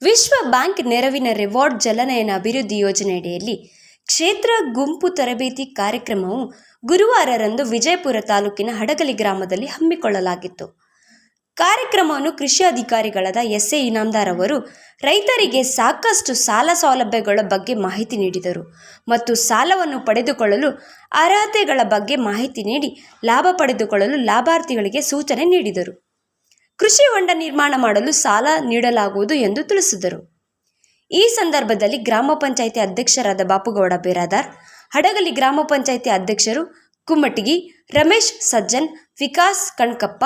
ವಿಶ್ವ ಬ್ಯಾಂಕ್ ನೆರವಿನ ರಿವಾರ್ಡ್ ಜಲನಯನ ಅಭಿವೃದ್ಧಿ ಯೋಜನೆಯಡಿಯಲ್ಲಿ ಕ್ಷೇತ್ರ ಗುಂಪು ತರಬೇತಿ ಕಾರ್ಯಕ್ರಮವು ಗುರುವಾರರಂದು ವಿಜಯಪುರ ತಾಲೂಕಿನ ಹಡಗಲಿ ಗ್ರಾಮದಲ್ಲಿ ಹಮ್ಮಿಕೊಳ್ಳಲಾಗಿತ್ತು. ಕಾರ್ಯಕ್ರಮವನ್ನು ಕೃಷಿ ಅಧಿಕಾರಿಗಳಾದ ಎಸ್.ಎ. ಇನಾಮದಾರ್ ಅವರು ರೈತರಿಗೆ ಸಾಕಷ್ಟು ಸಾಲ ಸೌಲಭ್ಯಗಳ ಬಗ್ಗೆ ಮಾಹಿತಿ ನೀಡಿದರು ಮತ್ತು ಸಾಲವನ್ನು ಪಡೆದುಕೊಳ್ಳಲು ಅರ್ಹತೆಗಳ ಬಗ್ಗೆ ಮಾಹಿತಿ ನೀಡಿ ಲಾಭ ಪಡೆದುಕೊಳ್ಳಲು ಲಾಭಾರ್ಥಿಗಳಿಗೆ ಸೂಚನೆ ನೀಡಿದರು. ಕೃಷಿ ಹೊಂಡ ನಿರ್ಮಾಣ ಮಾಡಲು ಸಾಲ ನೀಡಲಾಗುವುದು ಎಂದು ತಿಳಿಸಿದರು. ಈ ಸಂದರ್ಭದಲ್ಲಿ ಗ್ರಾಮ ಪಂಚಾಯಿತಿ ಅಧ್ಯಕ್ಷರಾದ ಬಾಪುಗೌಡ ಬೇರಾದಾರ್, ಹಡಗಲಿ ಗ್ರಾಮ ಪಂಚಾಯಿತಿ ಅಧ್ಯಕ್ಷರು ಕುಮ್ಮಟಗಿ ರಮೇಶ್ ಸಜ್ಜನ್, ವಿಕಾಸ್ ಕಣ್ಕಪ್ಪ,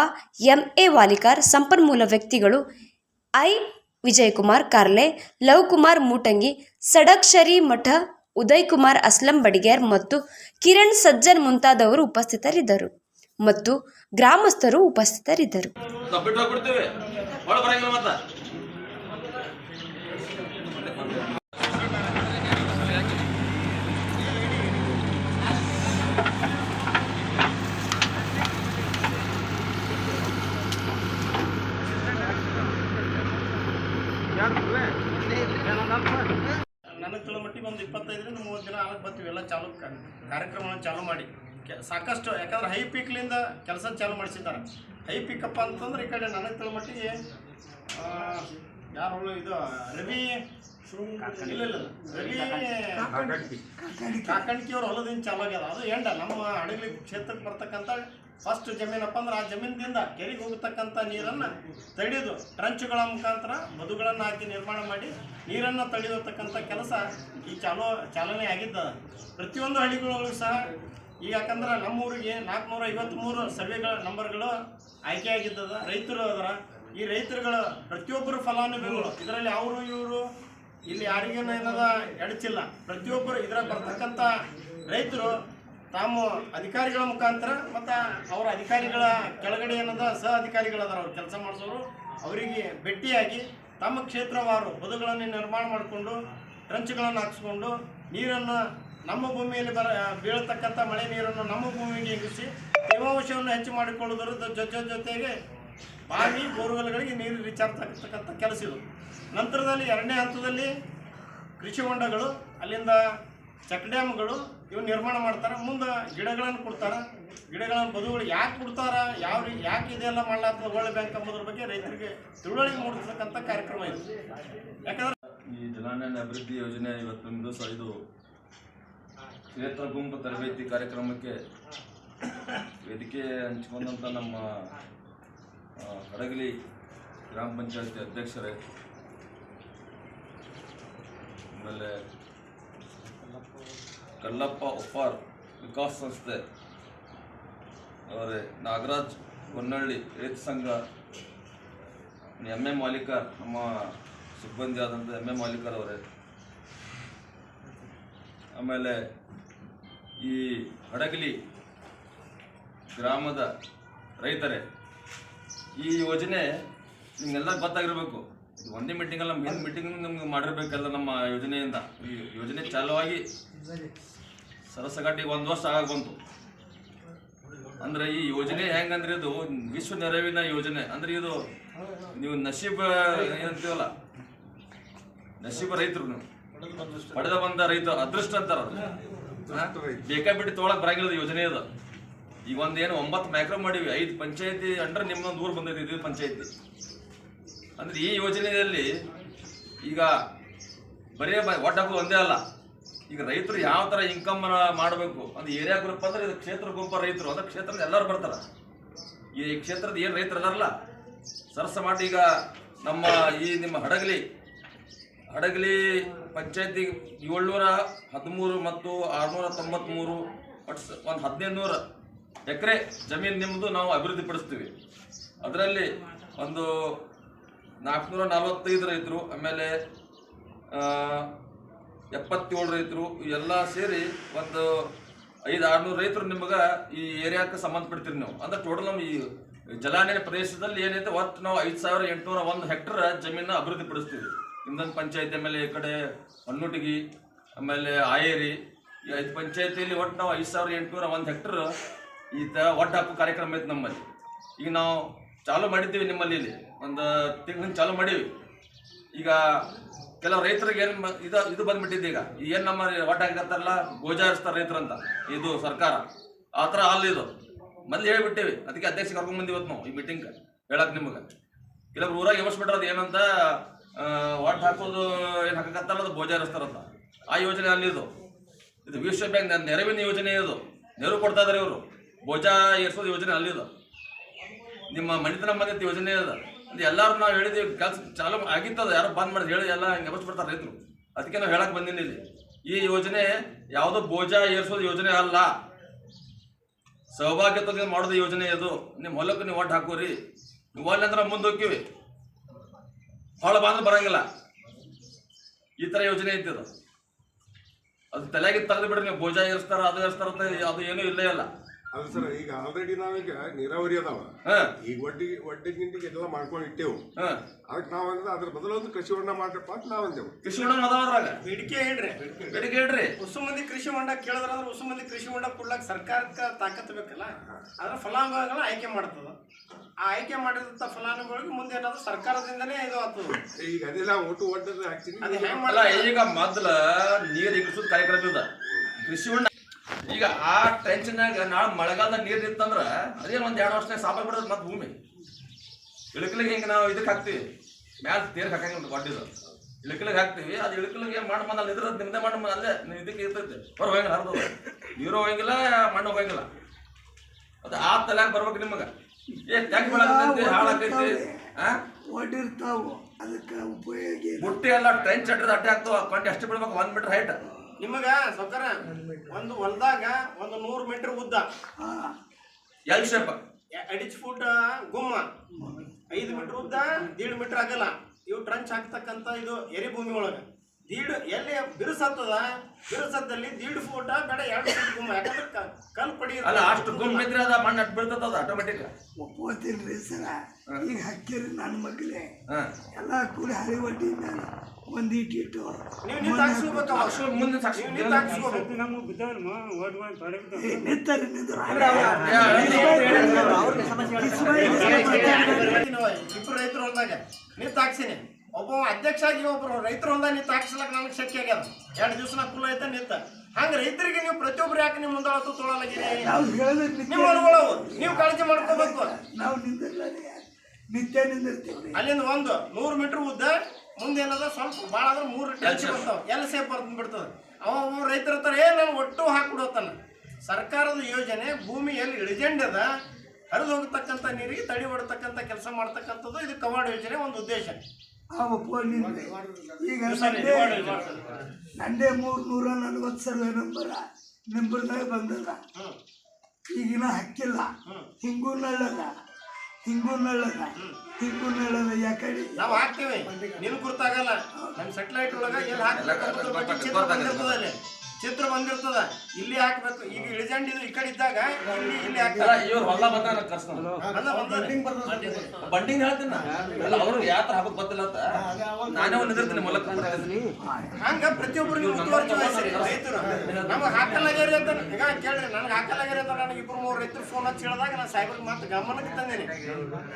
ಎಂ.ಎ. ವಾಲಿಕಾರ್, ಸಂಪನ್ಮೂಲ ವ್ಯಕ್ತಿಗಳು ಐ. ವಿಜಯಕುಮಾರ್ ಕಾರ್ಲೆ, ಲವ್ಕುಮಾರ್ ಮೂಟಂಗಿ, ಸಡಕ್ಷರಿ ಮಠ, ಉದಯಕುಮಾರ್ ಅಸ್ಲಂ ಬಡಿಗೇರ್ ಮತ್ತು ಕಿರಣ್ ಸಜ್ಜನ್ ಮುಂತಾದವರು ಉಪಸ್ಥಿತರಿದ್ದರು ಮತ್ತು ಗ್ರಾಮಸ್ಥರು ಉಪಸ್ಥಿತರಿದ್ದರು. ನನಗೆ ತಿಳೋ ಮಟ್ಟಿಗೆ ಒಂದು 25ರಿಂದ 30 ದಿನ ಆಗಕ್ಕೆ ಬರ್ತೀವಿ ಎಲ್ಲ ಚಾಲು ಕಾರ್ಯಕ್ರಮವನ್ನು ಚಾಲೂ ಮಾಡಿ ಸಾಕಷ್ಟು. ಯಾಕಂದ್ರೆ ಹೈ ಪೀಕ್ಲಿಂದ ಕೆಲಸ ಚಾಲೂ ಮಾಡಿಸಿದ್ದಾರೆ. ಹೈ ಪೀಕಪ್ಪ ಅಂತಂದ್ರೆ ಈ ಕಡೆ ನನಗೆ ತಿಳೋ ಮಟ್ಟಿಗೆ ಯಾರು ಇದು ರವಿ ರವಿ ಕಾಕಣಿಕಿಯವ್ರ ಹೊಲದಿಂದ ಚಾಲು ಆಗ್ಯದ. ಅದು ಎಂಡ ನಮ್ಮ ಹಡಗಲಿ ಕ್ಷೇತ್ರಕ್ಕೆ ಬರ್ತಕ್ಕಂಥ ಫಸ್ಟ್ ಜಮೀನಪ್ಪ ಅಂದ್ರೆ ಆ ಜಮೀನಿಂದ ಕೆರೆಗೆ ಹೋಗತಕ್ಕಂಥ ನೀರನ್ನು ತಡೆಯೋದು ಟ್ರಂಚ್ಗಳ ಮುಖಾಂತರ ಬದುಗಳನ್ನು ಹಾಕಿ ನಿರ್ಮಾಣ ಮಾಡಿ ನೀರನ್ನು ತಡೆಯತಕ್ಕಂಥ ಕೆಲಸ ಈ ಚಾಲನೆ ಆಗಿದ್ದದ. ಪ್ರತಿಯೊಂದು ಹಳ್ಳಿಗಳೊಳಗೂ ಸಹ ಈಗ ಯಾಕಂದ್ರೆ ನಮ್ಮೂರಿಗೆ 453 ಸರ್ವೆಗಳ ನಂಬರ್ಗಳು ಆಯ್ಕೆಯಾಗಿದ್ದದ. ರೈತರು ಅದರ ಈ ರೈತರುಗಳ ಪ್ರತಿಯೊಬ್ಬರು ಫಲಾನುಭವಿಗಳು ಇದರಲ್ಲಿ ಅವರು ಇವರು ಇಲ್ಲಿ ಯಾರಿಗೇನು ಏನದ ಎಡಚಿಲ್ಲ. ಪ್ರತಿಯೊಬ್ಬರು ಇದರ ಬರ್ತಕ್ಕಂಥ ರೈತರು ತಾವು ಅಧಿಕಾರಿಗಳ ಮುಖಾಂತರ ಮತ್ತು ಅವರ ಅಧಿಕಾರಿಗಳ ಕೆಳಗಡೆ ಏನದ ಸಹ ಅಧಿಕಾರಿಗಳದಾರ ಅವ್ರು ಕೆಲಸ ಮಾಡಿಸೋರು ಅವರಿಗೆ ಭೇಟಿಯಾಗಿ ತಮ್ಮ ಕ್ಷೇತ್ರವಾರು ಬದುಗಳನ್ನು ನಿರ್ಮಾಣ ಮಾಡಿಕೊಂಡು ಟ್ರಂಚ್ಗಳನ್ನು ಹಾಕಿಸ್ಕೊಂಡು ನೀರನ್ನು ನಮ್ಮ ಭೂಮಿಯಲ್ಲಿ ಬೀಳತಕ್ಕಂಥ ಮಳೆ ನೀರನ್ನು ನಮ್ಮ ಭೂಮಿಗೆ ಇಂಗಿಸಿ ತೇವಾಂಶವನ್ನು ಹೆಚ್ಚು ಮಾಡಿಕೊಳ್ಳುವುದರ ಜೊತೆಗೆ ಬಾವಿ ಬೋರ್ವೆಲ್ಗಳಿಗೆ ನೀರು ರೀಚಾರ್ಜ್ ಆಗ್ತಕ್ಕಂಥ ಕೆಲಸ ಇದು. ನಂತರದಲ್ಲಿ 2ನೇ ಹಂತದಲ್ಲಿ ಕೃಷಿ ಹೊಂಡಗಳು, ಅಲ್ಲಿಂದ ಚೆಕ್ ಡ್ಯಾಮ್ಗಳು ಇವು ನಿರ್ಮಾಣ ಮಾಡ್ತಾರೆ. ಮುಂದೆ ಗಿಡಗಳನ್ನು ಕೊಡ್ತಾರೆ. ಗಿಡಗಳನ್ನು ಬದುಗಳು ಯಾಕೆ ಕೊಡ್ತಾರೆ, ಯಾಕೆ ಇದೆಲ್ಲ ಮಾಡಲಾಗ್ತದೆ ವರ್ಲ್ಡ್ ಬ್ಯಾಂಕ್ ಎಂಬುದ್ರ ಬಗ್ಗೆ ರೈತರಿಗೆ ತಿಳುವಳಿಕೆ ಮೂಡಿಸ್ತಕ್ಕಂಥ ಕಾರ್ಯಕ್ರಮ ಇದು. ಯಾಕಂದ್ರೆ ಈ ಜಲಾನಯನ ಅಭಿವೃದ್ಧಿ ಯೋಜನೆ ಇವತ್ತೊಂದು ದಿವಸ ಇದು ಕ್ಷೇತ್ರ ಗುಂಪು ತರಬೇತಿ ಕಾರ್ಯಕ್ರಮಕ್ಕೆ ವೇದಿಕೆ ಹಂಚಿಕೊಂಡಂಥ ನಮ್ಮ ಹಡಗಲಿ ಗ್ರಾಮ ಪಂಚಾಯತಿ ಅಧ್ಯಕ್ಷರೇ, ಆಮೇಲೆ ಕಲ್ಲಪ್ಪ ಉಪ್ಪಾರ್ ವಿಕಾಸ್ ಸಂಸ್ಥೆ ಅವರೇ, ನಾಗರಾಜ್ ಹೊನ್ನಳ್ಳಿ ರೈತ ಸಂಘ, ಎಂ.ಎ. ಮಾಲಿಕಾರ್ ನಮ್ಮ ಸಿಬ್ಬಂದಿ ಆದಂಥ ಎಂ.ಎ. ಮಾಲಿಕಾರ್ ಅವರೇ, ಆಮೇಲೆ ಈ ಹಡಗಲಿ ಗ್ರಾಮದ ರೈತರೇ, ಈ ಯೋಜನೆ ನಿಮಗೆಲ್ಲ ಗೊತ್ತಾಗಿರಬೇಕು. ಇದು ಒಂದೇ ಮೀಟಿಂಗ್ ಅಲ್ಲ, ಮೇನ್ ಮೀಟಿಂಗ್ ನಿಮ್ಗೆ ಮಾಡಿರ್ಬೇಕಲ್ಲ. ನಮ್ಮ ಯೋಜನೆಯಿಂದ ಈ ಯೋಜನೆ ಚಾಲುವಾಗಿ ಸರಸಗಟ್ಟಿಗೆ 1 ವರ್ಷ ಆಗ ಬಂತು. ಅಂದರೆ ಈ ಯೋಜನೆ ಹೆಂಗಂದ್ರೆ ಇದು ವಿಶ್ವ ನೆರವಿನ ಯೋಜನೆ. ಅಂದರೆ ಇದು ನೀವು ನಶೀಬ ಏನಂತೀವಲ್ಲ, ನಶೀಬ ರೈತರು, ನೀವು ಪಡೆದ ಬಂದ ರೈತ ಅದೃಷ್ಟ ಅಂತಾರ. ಬೇಕಾಬಿಟ್ಟು ತೊಗೊಳಕ್ ಬರಂಗಿಲ್ಲ ಯೋಜನೆ ಅದು. ಈಗ ಒಂದೇನು 9 ಮ್ಯಾಕ್ರೋ ಮಾಡೀವಿ, 5 ಪಂಚಾಯತಿ ಅಂಡ್ರೆ ನಿಮ್ಮೊಂದು ಊರು ಬಂದೈತಿ, ಇದು ಪಂಚಾಯತಿ. ಅಂದ್ರೆ ಈ ಯೋಜನೆಯಲ್ಲಿ ಈಗ ಬರೀ ಒಟ್ಟು ಹಾಕೋದು ಒಂದೇ ಅಲ್ಲ. ಈಗ ರೈತರು ಯಾವ ಥರ ಇನ್ಕಮ್ ಮಾಡಬೇಕು, ಅದು ಏರಿಯಾ ಗ್ರೂಪ್ ಅಂದ್ರೆ ಇದು ಕ್ಷೇತ್ರ ಗುಂಪ ರೈತರು, ಅಂದ್ರೆ ಕ್ಷೇತ್ರದ ಎಲ್ಲರೂ ಬರ್ತಾರೆ. ಈ ಕ್ಷೇತ್ರದ ಏನು ರೈತರು ಅದಾರಲ್ಲ ಸರಸ ಮಾಡಿ. ಈಗ ನಮ್ಮ ನಿಮ್ಮ ಹಡಗಲಿ ಪಂಚಾಯತಿ 713 ಮತ್ತು 693 ಒಟ್ಟು ಒಂದು 1500 ಎಕರೆ ಜಮೀನು ನಿಮ್ಮದು ನಾವು ಅಭಿವೃದ್ಧಿ ಪಡಿಸ್ತೀವಿ. ಅದರಲ್ಲಿ ಒಂದು 445 ರೈತರು, ಆಮೇಲೆ 77 ರೈತರು, ಎಲ್ಲ ಸೇರಿ ಒಂದು 500-600 ರೈತರು ನಿಮಗೆ ಈ ಏರಿಯಾಕ್ಕೆ ಸಂಬಂಧಪಡ್ತೀರಿ ನೀವು. ಅಂದ್ರೆ ಟೋಟಲ್ ನಮ್ಮ ಈ ಜಲಾನಯನ ಪ್ರದೇಶದಲ್ಲಿ ಏನೈತೆ ಒಟ್ಟು ನಾವು 5801 ಹೆಕ್ಟರ್ ಜಮೀನ ಅಭಿವೃದ್ಧಿ ಪಡಿಸ್ತೀವಿ. ಇನ್ನೊಂದು ಪಂಚಾಯತಿ, ಆಮೇಲೆ ಈ ಕಡೆ ಹೊನ್ನೂಟಿಗಿ, ಆಮೇಲೆ ಆಯೇರಿ, ಈ 5 ಪಂಚಾಯತಿಯಲ್ಲಿ ಒಟ್ಟು ನಾವು 5801 ಹೆಕ್ಟರ್ ಈ ಥರ ಒಟ್ಟು ಹಾಕೋ ಕಾರ್ಯಕ್ರಮ ಐತೆ ನಮ್ಮಲ್ಲಿ. ಈಗ ನಾವು ಚಾಲೂ ಮಾಡಿದ್ದೀವಿ, ನಿಮ್ಮಲ್ಲಿ ಇಲ್ಲಿ ಒಂದು ತಿಂಗಳಿಂದ ಚಾಲೂ ಮಾಡೀವಿ. ಈಗ ಕೆಲವು ರೈತರಿಗೆ ಏನು ಇದು ಬಂದ್ಬಿಟ್ಟಿದ್ದು ಈಗ ಏನು ನಮ್ಮ ಒಟ್ಟ ಹಾಕತ್ತಾರಲ್ಲ ಗೋಜಾರಿಸ್ತಾರೆ ರೈತರಂತ ಇದು ಸರ್ಕಾರ ಆ ಥರ ಅಲ್ಲಿದು ಮೊದಲು ಹೇಳ್ಬಿಟ್ಟಿವಿ. ಅದಕ್ಕೆ ಅಧ್ಯಕ್ಷ ಕರ್ಕೊಂಡ್ ಬಂದಿವಿ ಇವತ್ತು ನಾವು ಈ ಮೀಟಿಂಗ್ ಹೇಳಕ್ ನಿಮ್ಗೆ. ಕೆಲವ್ರು ಊರಾಗ ಎಮಸ್ಬಿಟ್ರೆ ಅದು ಏನಂತ ಒಟ್ಟು ಹಾಕೋದು ಏನು ಹಾಕತ್ತಾರಲ್ಲ ಅದು ಗೋಜಾರಿಸ್ತಾರಂತ. ಆ ಯೋಜನೆ ಅಲ್ಲಿದು. ಇದು ವಿಶ್ವ ಬ್ಯಾಂಕ್ ನೆರವಿನ ಯೋಜನೆ ಇದು. ನೆರವು ಕೊಡ್ತಾ ಇದಾರೆ ಇವರು. ಬೋಜಾ ಏರ್ಸೋದು ಯೋಜನೆ ಅಲ್ಲಿದು. ನಿಮ್ಮ ಮಣಿತನ ಬಂದಿತ್ತು ಯೋಜನೆ ಅದ. ಅದು ಎಲ್ಲರೂ ನಾವು ಹೇಳಿದೀವಿ, ಕೆಲಸ ಚಾಲು ಆಗಿತ್ತದ, ಯಾರೋ ಬಂದ್ ಮಾಡಿ ಹೇಳಿ ಎಲ್ಲ ಹಿಂಗೆ ಎಮಸ್ಬಿಡ್ತಾರೆ ರೈತರು. ಅದಕ್ಕೆ ನಾವು ಹೇಳಕ್ ಬಂದಿನಿ ಇಲ್ಲಿ. ಈ ಯೋಜನೆ ಯಾವುದೋ ಬೋಜಾ ಏರ್ಸೋದು ಯೋಜನೆ ಅಲ್ಲ, ಸೌಭಾಗ್ಯತೆ ಮಾಡೋದು ಯೋಜನೆ ಇದು. ನಿಮ್ಮ ಹೊಲಕ್ಕೆ ನೀವು ಒಟ್ಟು ಹಾಕೋರಿ. ನೀವು ಒಳ್ಳೆ ಅಂದ್ರೆ ಮುಂದೆ ಹೋಗ್ತೀವಿ, ಹೊಳ ಬಂದ್ರೆ ಬರಂಗಿಲ್ಲ. ಈ ಥರ ಯೋಜನೆ ಐತಿ ಅದು. ಅದು ತಲೆಯಾಗಿ ತೆಗೆದು ಬಿಡ್ರಿ ನೀವು. ಬೋಜಾ ಏರಿಸ್ತಾರ ಅದು ಏರಿಸ್ತಾರ ಅದು ಏನೂ ಇಲ್ಲೇ ಇಲ್ಲ. ಅದು ಸರ್ ಈಗ ಆಲ್ರೆಡಿ ನಾವೀಗ ನೀರಾವರಿ ಅದಾವ, ಈಗ ಒಡ್ಡಿ ಗಿಂಡಿಗೆ ಎಲ್ಲ ಮಾಡ್ಕೊಂಡು ಇಟ್ಟೇವು. ಅದಕ್ಕೆ ನಾವ್ ಅದ್ರ ಬದಲೊಂದು ಕೃಷಿ ಹೊಂಡ ಮಾಡ್ರಪ್ಪ ಅಂತ ನಾವಂದೇವು. ಕೃಷಿ ಹೊಂಡ ಅದ್ರಾಗ ಬೇಡಿಕೆ ಹೇಳ್ರಿ ಹೊಸ ಮಂದಿ ಕೃಷಿ ಹೊಂಡ ಕೇಳಿದ್ರಂದ್ರೆ ಹೊಸ ಮಂದಿ ಕೃಷಿ ಹೊಂಡ ಕೊಡ್ಲಾಕ ಸರ್ಕಾರಕ್ಕೆ ತಾಕತ್ ಬೇಕಲ್ಲ. ಅದ್ರ ಫಲಾನುಭವಿಗಳನ್ನ ಆಯ್ಕೆ ಮಾಡ್ತದ. ಆ ಆಯ್ಕೆ ಮಾಡಿದಂತ ಫಲಾನುಭವಿಗಳಿಗೆ ಮುಂದೆ ಏನಾದ್ರು ಸರ್ಕಾರದಿಂದನೇ ಇದು ಆಗ್ತದೆ. ಈಗ ಅದೆಲ್ಲ ಒಟ್ಟು ಒಡ್ಡದ ಹಾಕ್ತೀನಿ. ಅದು ಹೆಂಗ್ ಅಲ್ಲ, ಈಗ ಮೊದಲ ನೀರು ಇಳಿಸೋದು ಕಾರ್ಯಕ್ರಮ ಇದೆ ಕೃಷಿ ಹೊಂಡ. ಈಗ ಆ ಟೆನ್ಷನ್ನಾಗ ನಾಳೆ ಮಳೆಗಾಲದಾಗ ನೀರು ನಿಂತಂದ್ರ ಅದೇನು ಒಂದ್ 2 ವರ್ಷನಾಗ ಸಾಪಾಗಿ ಬಿಡೋದು. ಮತ್ತೆ ಭೂಮಿ ಇಳಕಲಿಗೆ ಹಿಂಗೆ ನಾವು ಇದಕ್ಕೆ ಹಾಕ್ತಿವಿ, ಮ್ಯಾಲೆ ತೇರ್ಗೆ ಹಾಕಂಗಿಲ್ಲ ಕೊಟ್ಟಿದ್ದು ಇಳಕಲಿಗೆ ಹಾಕ್ತಿವಿ. ಅದು ಇಳಕಲಿಗೆ ಮಣ್ಣು ಬಂದ ಅಲ್ಲಿ ಇದ್ರದ್ದು ನಿಮ್ದೇ ಮಣ್ಣು ಅಲ್ಲೇ ಇದಕ್ಕೆ ಇರ್ತೈತೆ. ಹೊರ ಹೋಗಂಗಿಲ್ಲ, ಹರಿದು ನೀರು ಹೋಗಂಗಿಲ್ಲ, ಮಣ್ಣು ಹೋಗಂಗಿಲ್ಲ. ಅದು ಆ ತಲೆಯಾಗ ಬರ್ಬೇಕು ನಿಮಗೆ. ತೆಗ್ ಬೆಳಕೈತಿ, ಹಾಳಾಕೈತಿ, ಒಡ್ಡಿರ್ತಾವು, ಅದಕ್ಕೆ ಉಪಯೋಗ ಬುಟ್ಟಿ ಎಲ್ಲ ಟ್ರೆಂಚ್ ಅಡ್ಡದ ಅಡ್ಡೆ ಆಗ್ತಾವ. ಕೊಂಡೆ ಎಷ್ಟು ಬಿಡ್ಬೇಕು? 1 ಮೀಟರ್ ಹೈಟ್. ನಿಮಗ ಸೌಕರ್ಯ ಒಂದು ಹೊಲದಾಗ 100 ಮೀಟರ್ ಉದ್ದ, ಎಲ್ ಶೇಪ್, 2 ಫೂಟ್ ಗುಮ್ಮ, 5 ಮೀಟರ್ ಉದ್ದ, 1.5 ಮೀಟರ್ ಆಗಲ್ಲ. ಇವು ಟ್ರಂಚ್ ಹಾಕ್ತಕ್ಕಂಥ ಇದು ಎರಿ ಭೂಮಿ ಒಳಗ ಎಲ್ಲಿ ಬಿರುಸತ್ತದ, ಬಿರುಸದ್ದಲ್ಲಿ 1.5 ಫೂಟ ಬೇಡ 2 ಫೂಟ್ ಗುಮ್ಮ. ಯಾಕಂದ್ರೆ ಕಲ್ ಪಡಿ ಅಲ್ಲ, ಅಷ್ಟು ಗುಮ್ಮ ಇದ್ರೆ ಅದ ಮಣ್ಣು ಅಟ್ಟು ಬೀಳ್ತದ ಆಟೋಮೆಟಿಕ್. ಒಪ್ಪೋತೀನ್ರಿ ಸರ. ಈಗ ಹಾಕಿರಿ ನನ್ನ ಮಗಲೇ ಎಲ್ಲ ಕೂಡಿ ಹಳಿ ಒಡ್ಡಿ ಮೇಲೆ ಒಂದಿಟ್ಟು ನೀವು ನಿಂತು ಹಾಕ್ಸ್ಕೋಬೇಕು. ಮುಂದೆ ನಿಂತರಿ ನಿಂದ್ರು ಇಬ್ರು ರೈತರು ಹೊಲ್ದಾಗ ನಿಂತು ಹಾಕ್ಸಿನಿ. ಒಬ್ಬ ಅಧ್ಯಕ್ಷ ಆಗಿ ಒಬ್ರು ರೈತರು ಹೊಲ್ದಾಗ ನಿಂತು ಹಾಕ್ಸ್ಲಕ್ ನನಗೆ ಶಕ್ತಿ ಆಗ್ಯದ. 2 ದಿವಸ ನಾ ಕುಲ್ಲ ಐತೆ ನಿಂತ. ಹಂಗ ರೈತರಿಗೆ ನೀವು ಪ್ರತಿಯೊಬ್ರು ಯಾಕೆ ನಿಮ್ಮ ಮುಂದೆ ಹೊತ್ತು ತೊಗೊಳಗಿರಿ? ನಾವು ಹೇಳಿದ್ರೆ ನಿಮ್ಮ ಅನುಭವ ನೀವು ಕಾಳಜಿ ಮಾಡ್ಕೋಬೇಕು. ನಾವು ನಿತ್ಯ ನಿಂದಿರ್ತೀವಿ. ಅಲ್ಲಿಂದ 100 ಮೀಟರ್ ಉದ್ದ, ಮುಂದೆ ಏನದ ಸ್ವಲ್ಪ ಭಾಳ ಆದ್ರೆ 3 ಟೆನ್ಸ್ ಬರ್ತಾವ, ಎಲ್ಲ ಸೇಫ್ ಬರ್ದು ಬಿಡ್ತದೆ. ಅವ ರೈತರ ಹತ್ರ ನಾನು ಒಟ್ಟು ಹಾಕ್ಬಿಡೋತಾನ. ಸರ್ಕಾರದ ಯೋಜನೆ ಭೂಮಿ ಎಲ್ಲಿ ಇಳಿಜೆಂಡದ ಹರಿದು ಹೋಗತಕ್ಕಂಥ ನೀರಿಗೆ ತಡಿ ಹೊಡ್ತಕ್ಕಂಥ ಕೆಲಸ ಮಾಡ್ತಕ್ಕಂಥದ್ದು ಇದು ಕವಾಡ ಯೋಜನೆ ಒಂದು ಉದ್ದೇಶ. ಈಗ ನಂದೇ 340 ಸರ್ವೆ ನಂಬರ್ದಾಗ ಬಂದದ. ಈಗಿನ ಹಕ್ಕಿಲ್ಲ. ಹಿಂಗೂ ನಳ್ಳದ ಯಾಕಡೆ ನಾವು ಹಾಕ್ತೀವಿ, ನಿನ್ ಗುರ್ತಾಗಲ್ಲ. ನಮ್ಮ ಸೆಟಲೈಟ್ ಒಳಗ ಎಲ್ಲಿ ಹಾಕ್ಬೇಕು ಚಿತ್ರ ಬಂದಿರ್ತದ, ಇಲ್ಲಿ ಹಾಕ್ಬೇಕು. ಈಗ ಇಳಿಜಂಡ್ ಇದು ಈ ಕಡೆ ಇದ್ದಾಗ ಇಲ್ಲಿ ಹಾಕ್ತಾರೆ. ಬಂಡಿಂಗ್ ಹೇಳ್ತೀನಿ ಅವರು ಯಾವ ತರ ಹಾಕೋದ್ ಗೊತ್ತಿಲ್ಲ ಅಂತ ನಾನೇ ಒಂದು ನಿಂದಿರ್ತೀನಿ ಮೂಲಕ. ಹಂಗ ಪ್ರತಿಯೊಬ್ಬರಿಗೆ ಮುತುವರ್ಜಿ ವಹಿಸ್ರಿ ರೈತರು. ನಮ್ಗೆ ಹಾಕಲಾಗ್ಯಾರಿ ಅಂತ ಈಗ ಕೇಳ್ರಿ, ನನಗೆ ಹಾಕಲಾಗ್ಯಾರಿ ಅಂತ ನನಗೆ 2-3 ರೈತರು ಫೋನ್ ಹಚ್ಚಿ ಹೇಳಿದಾಗ ನಾನು ಸಾಹೇಬ್ರಿಗೆ ಮತ್ತೆ ಗಮನಕ್ಕೆ ತಂದೀನಿ.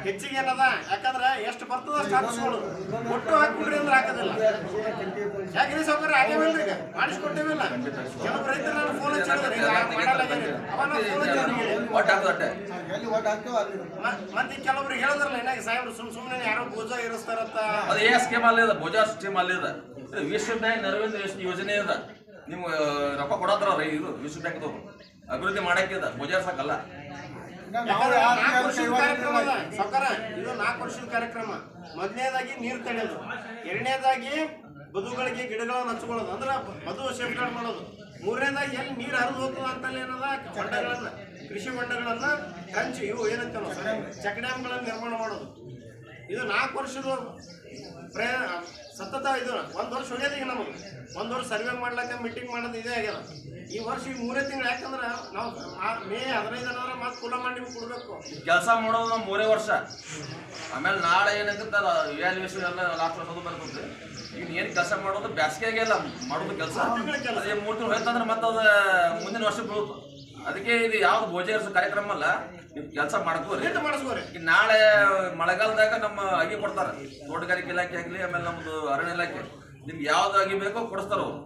ಹೆಚ್ಚಿಗೆ ಏನದ, ಯಾಕಂದ್ರೆ ಎಷ್ಟು ಬರ್ತದ ಅಷ್ಟು ಹಾಕಿಸ್ಕೊಳ್ಳೋದು. ಒಟ್ಟು ಹಾಕ್ಬಿಡ್ರಿ ಅಂದ್ರೆ ಹಾಕೋದಿಲ್ಲ. ಯಾಕ್ರಿ ಸೌಕರ್ಯ ಆಗ್ಯಾವಿಲ್ರಿ, ಈಗ ಮಾಡಿಸ್ಕೊಟ್ಟೇವಿಲ್ಲ. ಕೆಲವು ರೈತರು ನಾನು ಫೋನ್ ಹಚ್ಚಿ ಹೇಳಿದ್ರೆ ಮಾಡಲಾಗ್ಯಾರಿ, ಅವಾಗ ಮತ್ತೆ ಕೆಲವ್ರಿಗೆ ಹೇಳಿದ್ರಲ್ಲ ಏನಾಗಿ ಸಾಹೇಬ್ರು ಸುಮ್ಮನೆ ಯಾರೋ ಬೋಜಾ ಇರಿಸ್ತಾರಂತ. ಅದು ಏ ಸ್ಕೀಮ್ ಅಲ್ಲಿದ, ಬೋಜಾ ಸ್ಕೀಮ್ ಅಲ್ಲಿದ. ವಿಶ್ವ ಬ್ಯಾಂಕ್ ನೆರವಿನ ಯೋಜನೆ ಅದ. ನೀವು ರೊಕ್ಕ ಕೊಡತ್ರ ಇದು ವಿಶ್ವ ಬ್ಯಾಂಕ್ ಅಭಿವೃದ್ಧಿ ಮಾಡಕ್ಕಿದ, ಬೋಜಾ ಸಾಕಲ್ಲ. 4 ವರ್ಷದ ಕಾರ್ಯಕ್ರಮ ಅದ ಸೌಕರ. ಇದು 4 ವರ್ಷದ ಕಾರ್ಯಕ್ರಮ. ಮೊದಲನೇದಾಗಿ ನೀರು ತಡೆಯೋದು, 2ನೇದಾಗಿ ಬದುಗಳಿಗೆ ಗಿಡಗಳನ್ನು ಹಚ್ಕೊಳ್ಳೋದು, ಅಂದ್ರೆ ಬದು ಸೇಫ್ಗಾರ್ಡ್ ಮಾಡೋದು. 3ನೇದಾಗಿ ಎಲ್ಲಿ ನೀರು ಹರಿದು ಹೋಗ್ತದ ಅಂತಲ್ಲಿ ಏನದ ಹೊಂಡಗಳನ್ನ, ಕೃಷಿ ಹೊಂಡಗಳನ್ನ ಕಂಚು ಇವು ಏನಂತ ಚೆಕ್ ಡ್ಯಾಮ್ಗಳನ್ನು ನಿರ್ಮಾಣ ಮಾಡೋದು. ಇದು 4 ವರ್ಷದ ಸತತ. ಇದು 1 ವರ್ಷ ಹೋಗ್ಯದ. ಈಗ ನಮಗೆ 1 ವರ್ಷ ಸರ್ವೆ ಮಾಡ್ಲಿಕ್ಕೆ ಮೀಟಿಂಗ್ ಮಾಡೋದು ಇದೇ ಆಗ್ಯದ. ಈ ವರ್ಷ ಈಗ 3 ತಿಂಗಳು. ಯಾಕಂದ್ರೆ ನಾವು ಮೇ 15 ಮತ್ತೆ ಕುಲ ಮಾಡಿ ನಿಮ್ಗೆ ಕೊಡ್ಬೇಕು. ಕೆಲಸ ಮಾಡೋದು ನಾವು 3 ವರ್ಷ. ಆಮೇಲೆ ನಾಳೆ ಏನಂತ ವ್ಯಾಲ್ಯೂಯೇಷನ್ ಎಲ್ಲ ಲಾಸ್ಟ್ ವರ್ಷ ಬರ್ತದೆ. ಈಗ ಏನು ಕೆಲಸ ಮಾಡೋದು ಬ್ಯಾಸಿಗೆಗೆ ಎಲ್ಲ ಮಾಡೋದು ಕೆಲಸ. 3 ತಿಂಗಳು ಹೋಯ್ತಂದ್ರೆ ಮತ್ತೆ ಅದು ಮುಂದಿನ ವರ್ಷ ಬೀಳುತ್ತೆ. ಅದಕ್ಕೆ ಇದು ಯಾವ್ದು ಭೋಜನ ಕಾರ್ಯಕ್ರಮ ಅಲ್ಲ, ನೀವು ಕೆಲಸ ಮಾಡ್ಕೋರಿ. ಮಾಡಿಸ್ಕೋರಿ. ಈಗ ನಾಳೆ ಮಳೆಗಾಲದಾಗ ನಮ್ಮ ಅಗಿ ಕೊಡ್ತಾರ, ತೋಟಗಾರಿಕೆ ಇಲಾಖೆ ಆಗಲಿ, ಆಮೇಲೆ ನಮ್ದು ಅರಣ್ಯ ಇಲಾಖೆ, ನಿಮ್ಗೆ ಯಾವ್ದು ಅಗಿ ಬೇಕೋ ಕೊಡಿಸ್ತಾರ ಅವ್ರು.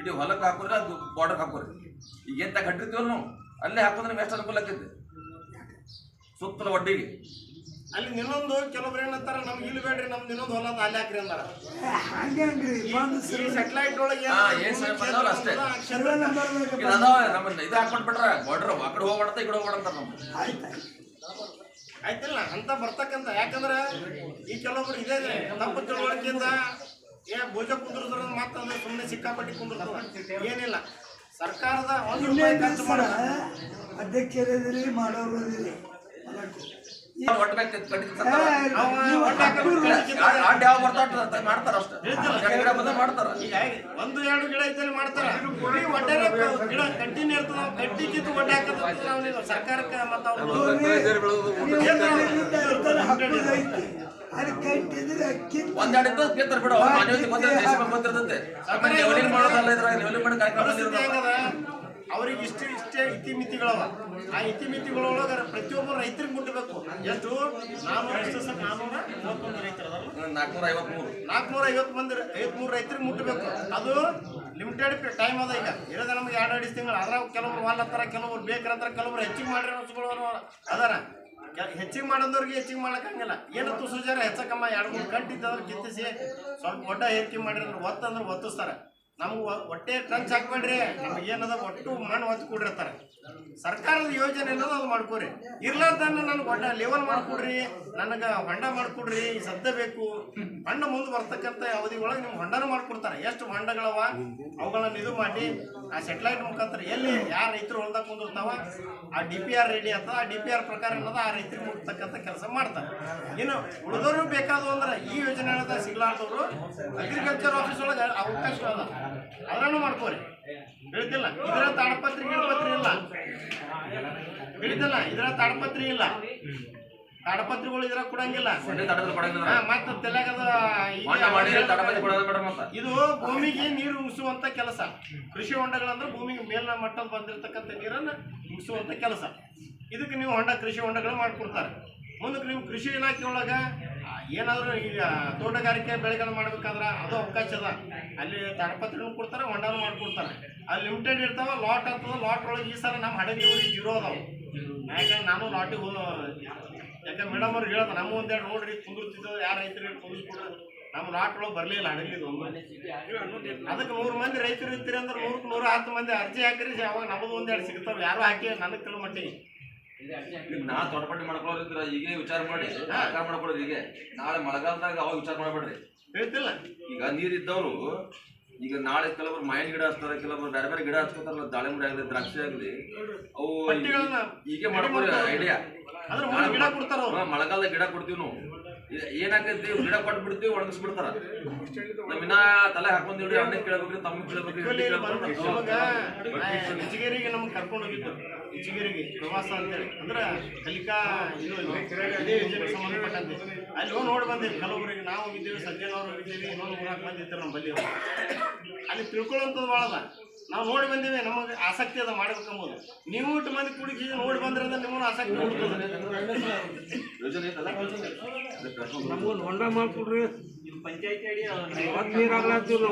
ಇಡೀ ಹೊಲಕ್ಕೆ ಹಾಕೋರಿ, ಅದು ಬಾರ್ಡರ್ ಹಾಕೋರಿ. ಈಗ ಎಂತ ಕಟ್ಟಿರ್ತೀವಲ್ಲ ನಾವು ಅಲ್ಲೇ ಹಾಕೋದ್ರೆ ನಿಮ್ಗೆ ಎಷ್ಟು ಅನುಕೂಲ ಆಕೈತಿ ಸುತ್ತಲ ಒಡ್ಡಿಗೆ. ಅಲ್ಲಿ ಇನ್ನೊಂದು ಕೆಲವೊಬ್ರು ಏನಂತಾರ ನಮ್ಗೆ ಇಲ್ಲಿ ಬೇಡ್ರಿ, ನಮ್ದು ಇನ್ನೊಂದು ಹೊಲ ಅಲ್ಲಿ ಹಾಕ್ರಿ ಅಂತಾರ. ಹಂಗಂಗ್ರಿ ಬಂದು ಸೆಟಲೈಟ್ ಒಳಗೆ ಅಷ್ಟೇ ಇದು ಅದಾವ. ನಮ್ಮ ಇದು ಹಾಕೊಂಡ್ಬಿಟ್ರ ಬಾರ್ಡರ್ ಆ ಕಡೆ ಹೋಗ್ಬಾರ್ದ ಈ ಕಡೆ ಹೋಗ್ಬಾರ್ದಂತಾರ ನಮ್ಗೆ. ಆಯ್ತಿಲ್ಲ ಅಂತ ಬರ್ತಕ್ಕಂಥ. ಯಾಕಂದ್ರೆ ಈ ಕೆಲವೊಬ್ರು ಇದೇ ತಪ್ಪು ತಿಳುವಳಿಕೆಯಿಂದ ಭೋಜ ಕುಂದ್ರದ್ರ ಮಾತ್ರ ಸುಮ್ಮನೆ ಸಿಕ್ಕಾಪಟ್ಟಿ ಕುಂದಿರ್ತದ. ಏನಿಲ್ಲ, ಸರ್ಕಾರದ ₹1 ಖರ್ಚು ಮಾಡ ಅಧ್ಯಕ್ಷರಿದ್ದೀರಿ ಮಾಡೋರು ಒಟ್ಟು ಬೇಕು ಯಾವ ಬರ್ತಾ ಮಾಡ್ತಾರ ಅಷ್ಟೇ. ಗಿಡ ಬಂದ ಮಾಡ್ತಾರ. ಈಗ 1-2 ಗಿಡ ಇದ್ದಲ್ಲಿ ಮಾಡ್ತಾರ. ಒಟ್ಟಾರೆ ಗಿಡ ಕಂಟಿನ್ಯೂ ಇರ್ತದ. ಕಟ್ಟಿ ಕಿತ್ತು ಒಡ್ಡ ಹಾಕೋದು ಸರ್ಕಾರಕ್ಕೆ ಮತ್ತು ಒಂದೆರಡು ಇದ್ದು ಕಿತ್ತಾರ ಬಿಡು. ಬಂದಿರ್ತೈತೆ ಮಾಡೋದಲ್ಲ ಇದ್ರಾಗ ಲೆವೆಲಿಂಗ್ ಮಾಡಿ ಕಾರ್ಯಕ್ರಮ. ಅವ್ರಿಗೆ ಇಷ್ಟೇ ಇತಿಮಿತಿಗಳವ. ಆ ಇತಿಮಿತಿಗಳೊಳಗೆ ಪ್ರತಿಯೊಬ್ಬ ರೈತರಿಗೆ ಮುಟ್ಟಬೇಕು. ಎಷ್ಟು 451 ರೈತರು 453 ರೈತರಿಗೆ ಮುಟ್ಟಬೇಕು. ಅದು ಲಿಮಿಟೆಡ್ ಟೈಮ್ ಅದ. ಈಗ ಇರೋದ ನಮ್ಗೆ 2 ತಿಂಗಳು. ಅದ್ರ ಕೆಲವರು ವಾಲ್ ಹತ್ತಾರ, ಕೆಲವರು ಬೇಕಂತಾರ, ಕೆಲವರು ಹೆಚ್ಚಿಗೆ ಮಾಡಿರೋ ಅದಾರ. ಹೆಚ್ಚಿಗೆ ಮಾಡೋದವ್ರಿಗೆ ಹೆಚ್ಚಿಗೆ ಮಾಡಕ್ಕಾಗಿಲ್ಲ. ಏನತ್ತು ಸುಜಾರ ಹೆಚ್ಚಕಮ್ಮ 2-3 ಕಟ್ಟಿದ್ದವ್ರು ಕಿತ್ತಿಸಿ ಸ್ವಲ್ಪ ದೊಡ್ಡ ಏರಿಕೆ ಮಾಡಿದ್ರೆ ಒತ್ತಂದ್ರೆ ಒತ್ತಿಸ್ತಾರೆ. ನಮ್ಗೆ ಹೊಟ್ಟೆ ಟ್ರಂಚ್ ಹಾಕ್ಬೇಡ್ರಿ, ನಮ್ಗೆ ಏನದ ಒಟ್ಟು ಮಣ್ಣು ಒತ್ತು ಕೊಡಿರ್ತಾರೆ. ಸರ್ಕಾರದ ಯೋಜನೆ ಅನ್ನೋದು ಅದು ಮಾಡ್ಕೊರಿ. ಇರ್ಲಾರ್ದನ್ನ ನನಗೆ ಹೊಂಡ ಲೆವೆಲ್ ಮಾಡಿಕೊಡ್ರಿ, ನನಗೆ ಹೊಂಡ ಮಾಡಿಕೊಡ್ರಿ, ಸದ್ಯ ಬೇಕು. ಹೊಂಡ ಮುಂದೆ ಬರ್ತಕ್ಕಂಥ ಅವಧಿ ಒಳಗೆ ನಿಮ್ಗೆ ಹೊಂಡನೂ ಮಾಡಿಕೊಡ್ತಾರೆ. ಎಷ್ಟು ಹೊಂಡಗಳವ ಅವುಗಳನ್ನ ಇದು ಮಾಡಿ ಆ ಸೆಟಲೈಟ್ ಮುಖಾಂತರ ಎಲ್ಲಿ ಯಾರು ರೈತರು ಹೊಲ್ದಾಗ ಕುಂದಿರ್ತಾವ ಆ DPR ರೆಡಿ ಆಗ್ತದೆ. ಆ DPR ಪ್ರಕಾರ ಅನ್ನೋದು ಆ ರೈತರಿಗೆ ಮುಟ್ತಕ್ಕಂಥ ಕೆಲಸ ಮಾಡ್ತಾರೆ. ಇನ್ನು ಉಳಿದವರು ಬೇಕಾದವು ಅಂದ್ರೆ ಈ ಯೋಜನೆ ಅನ್ನೋದ ಸಿಗ್ಲಾರ್ದವರು ಅಗ್ರಿಕಲ್ಚರ್ ಆಫೀಸ್ ಒಳಗೆ ಅವಕಾಶ ಅದ, ಅದನ್ನು ಮಾಡ್ಕೋರಿ. ಬೆಳಿತಿಲ್ಲ ಇದರ ತಾಡಪತ್ರಿ ಗಿಡಪತ್ರಿ ಇಲ್ಲ, ಬೆಳಿತಿಲ್ಲ ಇದರ ತಾಡಪತ್ರಿ ಇಲ್ಲ, ತಾಡಪತ್ರಿಗಳು ಇದ್ರ ಕೊಡಂಗಿಲ್ಲ. ಮತ್ತೆ ತೆಲಗದ ಇದು ಭೂಮಿಗೆ ನೀರು ಮುಗಿಸುವಂತ ಕೆಲಸ. ಕೃಷಿ ಹೊಂಡಗಳಂದ್ರೆ ಭೂಮಿಗೆ ಮೇಲಿನ ಮಟ್ಟದ ಬಂದಿರತಕ್ಕಂಥ ನೀರನ್ನ ಮುಗಿಸುವಂತ ಕೆಲಸ. ಇದಕ್ಕೆ ನೀವು ಕೃಷಿ ಹೊಂಡಗಳು ಮಾಡ್ಕೊಡ್ತಾರೆ. ಮುಂದಕ್ಕೆ ನೀವು ಕೃಷಿ ಇಲಾಖೆ ಒಳಗೆ ಏನಾದರೂ ಈಗ ತೋಟಗಾರಿಕೆ ಬೆಳೆಗಳನ್ನ ಮಾಡ್ಬೇಕಾದ್ರೆ ಅದು ಅವಕಾಶ ಅದ. ಅಲ್ಲಿ ತಾಡಪತ್ರಿನೂ ಕೊಡ್ತಾರೆ, ಹೊಂಡನೂ ಮಾಡ್ಕೊಡ್ತಾರೆ. ಅಲ್ಲಿ ಲಿಮಿಟೆಡ್ ಇರ್ತಾವ. ಲಾಟ್ ಆಗ್ತದೆ. ಲಾಟ್ ಒಳಗೆ ಈ ಸಲ ನಮ್ಮ ಹಡಗಲಿವರಿಗೆ 0 ಅದಾವ. ಯಾಕಂದ್ರೆ ನಾನು ಲಾಟಿಗೆ ಯಾಕಂದ್ರೆ ಮೇಡಮ್ ಅವ್ರಿಗೆ ಹೇಳೋದು ನಮ್ಮ ಒಂದೆರಡು ನೋಡ್ರಿ ಕುಂದಿರ್ತಿದ್ದೋ ಯಾರು ರೈತರಿಗೆ ಕುಂದಿಸ್ಕೊಡೋದು. ನಮ್ಮ ಲಾಟ್ ಒಳಗೆ ಬರಲಿಲ್ಲ ಹಡಗಲಿದ್ದು ಒಂದು. ಅದಕ್ಕೆ 100 ಮಂದಿ ರೈತರು ಇರ್ತೀರಿ ಅಂದ್ರೆ 100-110 ಮಂದಿ ಅರ್ಜಿ ಹಾಕಿರಿ. ಅವಾಗ ನಮ್ಮದು ಒಂದೆರಡು ಸಿಗ್ತಾವೆ. ಯಾರು ಹಾಕಿ ನನಗೆ ತಿಳೋ ಮಟ್ಟಿಗೆ ನಾ ತೋಟಪಟ್ಟಿ ಮಾಡ್ಕೊಳ್ಳೋದ್ರ ಈಗ ವಿಚಾರ ಮಾಡಿ ಮಾಡ್ಕೊಳ್ಳೋದು. ಈಗ ನಾಳೆ ಮಳೆಗಾಲದಾಗ ಅವಾಗ ವಿಚಾರ ಮಾಡಬೇಡ್ರಿ. ಹೇಳ್ತಿಲ್ಲ ಈಗ ನೀರಿದ್ದವರು ಈಗ ನಾಳೆ ಕೆಲವರು ಮಾವಿನ ಗಿಡ ಹಚ್ತಾರೆ, ಕೆಲವರು ಬೇರೆ ಬೇರೆ ಗಿಡ ಹಚ್ಕೋತಾರಲ್ಲ, ದಾಳಿಂಬೆ ಆಗಲಿ, ದ್ರಾಕ್ಷಿ ಆಗಲಿ, ಅವು ಈಗ ಮಾಡ್ಕೊಳ್ಳಿ ಐಡಿಯಾ. ಮಳೆಗಾಲದಾಗ ಗಿಡ ಕೊಡ್ತೀವಿ ನಾವು. ಏನಾಗೈತಿ, ಗಿಡ ಕೊಟ್ಟು ಬಿಡ್ತೀವಿ, ಒಣಗಿಸ್ಬಿಡ್ತಾರ. ನಮ್ಮಿನ್ನ ತಲೆ ಹಾಕೊಂಡಿವ್ರಿ, ಅಣ್ಣ ಕೇಳಬೇಕ್ರಿ, ತಮ್ಮ ಕೇಳಬೇಕ್ರಿ. ಇಚಗೇರಿಗೆ ನಮ್ಗೆ ಕರ್ಕೊಂಡು ಹೋಗಿದ್ದು. ಇಚಗೇರಿಗೆ ಪ್ರವಾಸ ಅಂತೇಳಿ ಅಂದ್ರೆ ಕಲಿಕಾ ಇದು ಇದೇ ಯೋಜನೆಗೆ ಸಂಬಂಧಪಟ್ಟಂತೆ ಅಲ್ಲಿ ಹೋಗಿ ನೋಡಿ ಬಂದೇವಿ. ಕೆಲವೊಬ್ಬರಿಗೆ ನಾವು ಹೋಗಿದ್ದೇವೆ, ಸಜ್ಜನವ್ರು ಹೋಗಿದ್ದೇವೆ, ಇನ್ನೊಂದು 3-4 ಮಂದಿ ಇರ್ತಾರೆ ನಮ್ಮ ಬಲ್ಲಿ. ಅಲ್ಲಿ ತಿಳ್ಕೊಳ್ಳೋಂಥದ್ದು ಭಾಳ ಅದ. ನಾವು ನೋಡಿ ಬಂದೇವೆ, ನಮಗೆ ಆಸಕ್ತಿ ಅದ ಮಾಡ್ಬೇಕಂಬೋದು. ನೀವು ಇಟ್ಟು ಮಂದಿ ಕುಡಿಸಿ ನೋಡಿ ಬಂದ್ರೆ ನಿಮ್ಮನ್ನು ಆಸಕ್ತಿ ಹುಡ್ತದೆ. ನಮಗೊಂದು ಹೊಂಡ ಮಾಡ್ಕೊಡ್ರಿ. ಪಂಚಾಯತಿ ಅಡಿ ನೀರಾಗ್ಲಾಗ್ತೀವಿ.